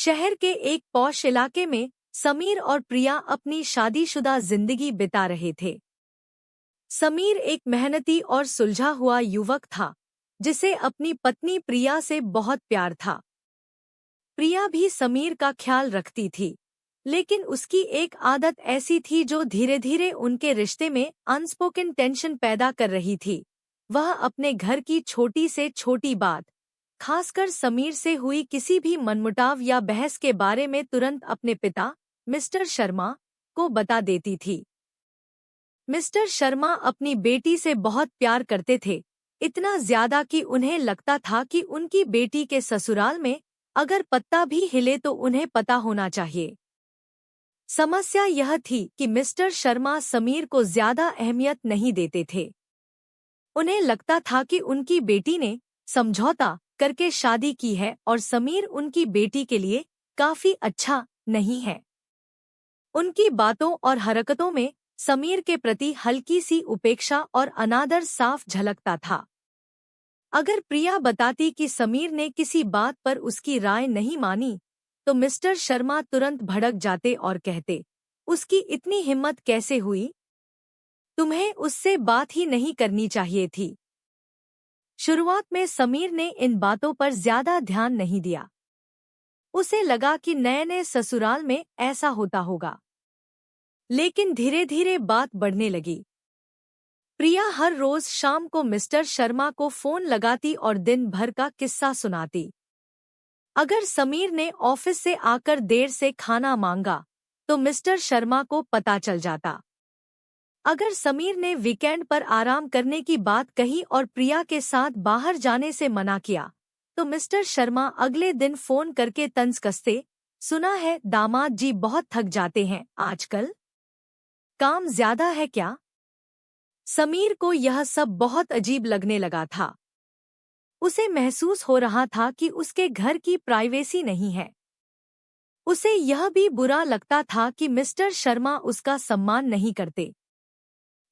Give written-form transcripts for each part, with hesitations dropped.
शहर के एक पॉश इलाके में समीर और प्रिया अपनी शादीशुदा जिंदगी बिता रहे थे। समीर एक मेहनती और सुलझा हुआ युवक था, जिसे अपनी पत्नी प्रिया से बहुत प्यार था। प्रिया भी समीर का ख्याल रखती थी, लेकिन उसकी एक आदत ऐसी थी जो धीरे धीरे उनके रिश्ते में अनस्पोकन टेंशन पैदा कर रही थी। वह अपने घर की छोटी से छोटी बात, खासकर समीर से हुई किसी भी मनमुटाव या बहस के बारे में तुरंत अपने पिता मिस्टर शर्मा को बता देती थी। मिस्टर शर्मा अपनी बेटी से बहुत प्यार करते थे, इतना ज्यादा कि उन्हें लगता था कि उनकी बेटी के ससुराल में अगर पत्ता भी हिले तो उन्हें पता होना चाहिए। समस्या यह थी कि मिस्टर शर्मा समीर को ज्यादा अहमियत नहीं देते थे। उन्हें लगता था कि उनकी बेटी ने समझौता करके शादी की है और समीर उनकी बेटी के लिए काफी अच्छा नहीं है। उनकी बातों और हरकतों में समीर के प्रति हल्की सी उपेक्षा और अनादर साफ झलकता था। अगर प्रिया बताती कि समीर ने किसी बात पर उसकी राय नहीं मानी, तो मिस्टर शर्मा तुरंत भड़क जाते और कहते, उसकी इतनी हिम्मत कैसे हुई? तुम्हें उससे बात ही नहीं करनी चाहिए थी। शुरुआत में समीर ने इन बातों पर ज्यादा ध्यान नहीं दिया। उसे लगा कि नए नए ससुराल में ऐसा होता होगा। लेकिन धीरे धीरे बात बढ़ने लगी। प्रिया हर रोज शाम को मिस्टर शर्मा को फोन लगाती और दिन भर का किस्सा सुनाती। अगर समीर ने ऑफिस से आकर देर से खाना मांगा, तो मिस्टर शर्मा को पता चल जाता। अगर समीर ने वीकेंड पर आराम करने की बात कही और प्रिया के साथ बाहर जाने से मना किया, तो मिस्टर शर्मा अगले दिन फोन करके तंज कसते, सुना है दामाद जी बहुत थक जाते हैं आजकल, काम ज्यादा है क्या? समीर को यह सब बहुत अजीब लगने लगा था। उसे महसूस हो रहा था कि उसके घर की प्राइवेसी नहीं है। उसे यह भी बुरा लगता था कि मिस्टर शर्मा उसका सम्मान नहीं करते।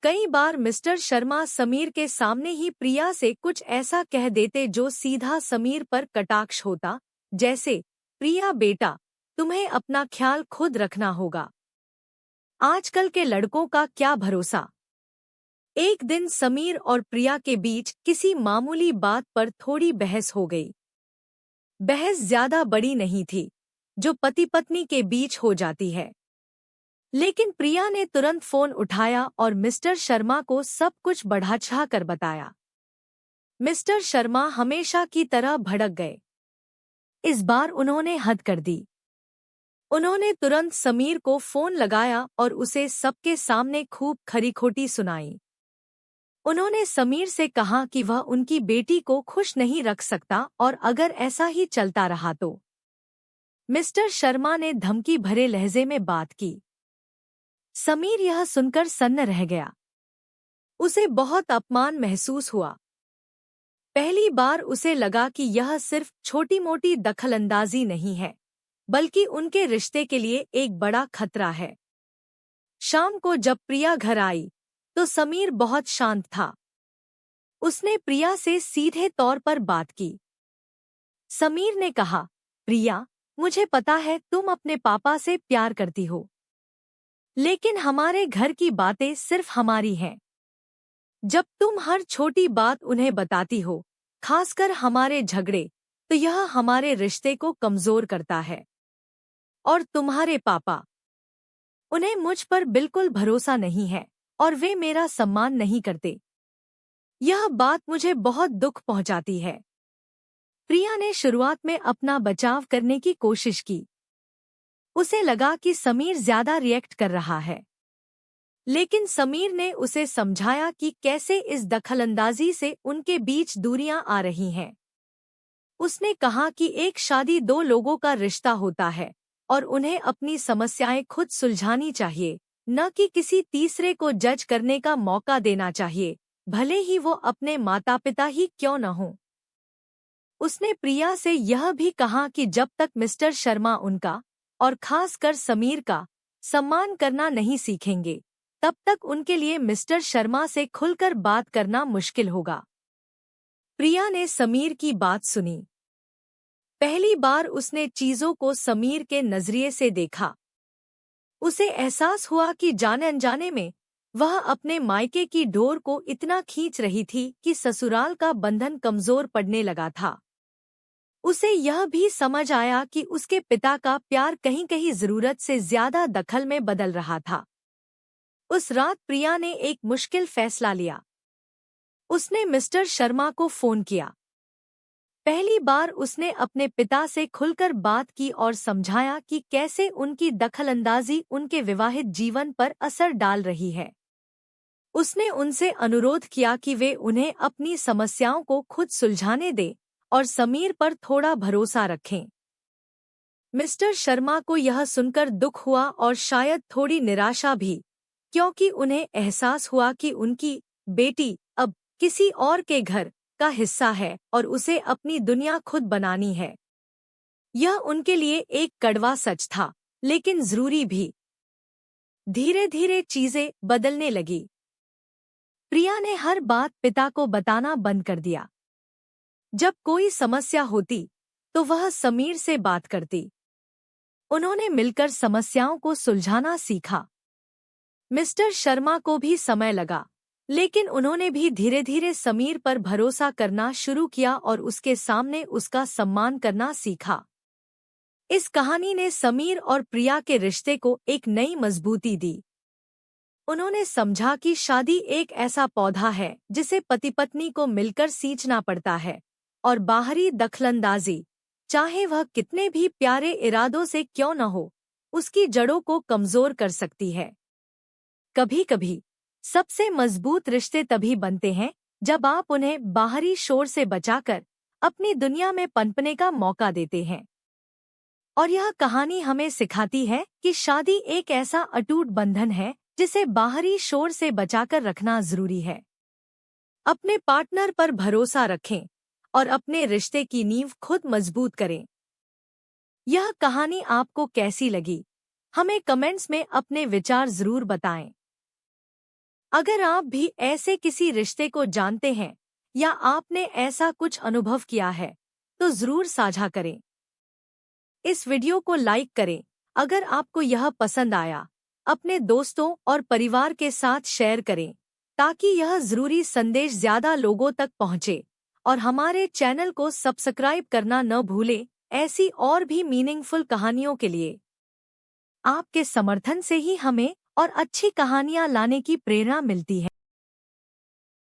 कई बार मिस्टर शर्मा समीर के सामने ही प्रिया से कुछ ऐसा कह देते जो सीधा समीर पर कटाक्ष होता, जैसे, प्रिया बेटा, तुम्हें अपना ख्याल खुद रखना होगा। आजकल के लड़कों का क्या भरोसा। एक दिन समीर और प्रिया के बीच किसी मामूली बात पर थोड़ी बहस हो गई। बहस ज्यादा बड़ी नहीं थी, जो पति पत्नी के बीच हो जाती है। लेकिन प्रिया ने तुरंत फोन उठाया और मिस्टर शर्मा को सब कुछ बढ़ा-चढ़ा कर बताया। मिस्टर शर्मा हमेशा की तरह भड़क गए। इस बार उन्होंने हद कर दी। उन्होंने तुरंत समीर को फोन लगाया और उसे सबके सामने खूब खरी-खोटी सुनाई। उन्होंने समीर से कहा कि वह उनकी बेटी को खुश नहीं रख सकता और अगर ऐसा ही चलता रहा तो। मिस्टर शर्मा ने धमकी भरे लहजे में बात की। समीर यह सुनकर सन्न रह गया। उसे बहुत अपमान महसूस हुआ। पहली बार उसे लगा कि यह सिर्फ छोटी-मोटी दखलंदाजी नहीं है, बल्कि उनके रिश्ते के लिए एक बड़ा खतरा है। शाम को जब प्रिया घर आई, तो समीर बहुत शांत था। उसने प्रिया से सीधे तौर पर बात की। समीर ने कहा, प्रिया, मुझे पता है तुम अपने पापा से प्यार करती हो, लेकिन हमारे घर की बातें सिर्फ हमारी हैं। जब तुम हर छोटी बात उन्हें बताती हो, खासकर हमारे झगड़े, तो यह हमारे रिश्ते को कमजोर करता है। और तुम्हारे पापा, उन्हें मुझ पर बिल्कुल भरोसा नहीं है और वे मेरा सम्मान नहीं करते। यह बात मुझे बहुत दुख पहुंचाती है। प्रिया ने शुरुआत में अपना बचाव करने की कोशिश की। उसे लगा कि समीर ज्यादा रिएक्ट कर रहा है। लेकिन समीर ने उसे समझाया कि कैसे इस दखलंदाजी से उनके बीच दूरियां आ रही हैं। उसने कहा कि एक शादी दो लोगों का रिश्ता होता है और उन्हें अपनी समस्याएं खुद सुलझानी चाहिए, न कि किसी तीसरे को जज करने का मौका देना चाहिए, भले ही वो अपने माता पिता ही क्यों न हों। उसने प्रिया से यह भी कहा कि जब तक मिस्टर शर्मा उनका, और खासकर समीर का, सम्मान करना नहीं सीखेंगे, तब तक उनके लिए मिस्टर शर्मा से खुलकर बात करना मुश्किल होगा। प्रिया ने समीर की बात सुनी। पहली बार उसने चीजों को समीर के नजरिए से देखा। उसे एहसास हुआ कि जाने अनजाने में वह अपने मायके की डोर को इतना खींच रही थी कि ससुराल का बंधन कमजोर पड़ने लगा था। उसे यह भी समझ आया कि उसके पिता का प्यार कहीं कहीं जरूरत से ज्यादा दखल में बदल रहा था। उस रात प्रिया ने एक मुश्किल फैसला लिया। उसने मिस्टर शर्मा को फोन किया। पहली बार उसने अपने पिता से खुलकर बात की और समझाया कि कैसे उनकी दखलंदाजी उनके विवाहित जीवन पर असर डाल रही है। उसने उनसे अनुरोध किया कि वे उन्हें अपनी समस्याओं को खुद सुलझाने दें और समीर पर थोड़ा भरोसा रखें। मिस्टर शर्मा को यह सुनकर दुख हुआ और शायद थोड़ी निराशा भी, क्योंकि उन्हें एहसास हुआ कि उनकी बेटी अब किसी और के घर का हिस्सा है और उसे अपनी दुनिया खुद बनानी है। यह उनके लिए एक कड़वा सच था, लेकिन जरूरी भी। धीरे धीरे चीजें बदलने लगी। प्रिया ने हर बात पिता को बताना बंद कर दिया। जब कोई समस्या होती तो वह समीर से बात करती। उन्होंने मिलकर समस्याओं को सुलझाना सीखा। मिस्टर शर्मा को भी समय लगा, लेकिन उन्होंने भी धीरे धीरे समीर पर भरोसा करना शुरू किया और उसके सामने उसका सम्मान करना सीखा। इस कहानी ने समीर और प्रिया के रिश्ते को एक नई मजबूती दी। उन्होंने समझा कि शादी एक ऐसा पौधा है जिसे पति पत्नी को मिलकर सींचना पड़ता है, और बाहरी दखलंदाजी, चाहे वह कितने भी प्यारे इरादों से क्यों न हो, उसकी जड़ों को कमजोर कर सकती है। कभी-कभी सबसे मजबूत रिश्ते तभी बनते हैं जब आप उन्हें बाहरी शोर से बचाकर अपनी दुनिया में पनपने का मौका देते हैं। और यह कहानी हमें सिखाती है कि शादी एक ऐसा अटूट बंधन है जिसे बाहरी शोर से बचाकर रखना जरूरी है। अपने पार्टनर पर भरोसा रखें और अपने रिश्ते की नींव खुद मजबूत करें। यह कहानी आपको कैसी लगी? हमें कमेंट्स में अपने विचार जरूर बताएं। अगर आप भी ऐसे किसी रिश्ते को जानते हैं या आपने ऐसा कुछ अनुभव किया है, तो जरूर साझा करें। इस वीडियो को लाइक करें अगर आपको यह पसंद आया। अपने दोस्तों और परिवार के साथ शेयर करें ताकि यह जरूरी संदेश ज्यादा लोगों तक पहुंचे। और हमारे चैनल को सब्सक्राइब करना न भूलें ऐसी और भी मीनिंगफुल कहानियों के लिए। आपके समर्थन से ही हमें और अच्छी कहानियां लाने की प्रेरणा मिलती है।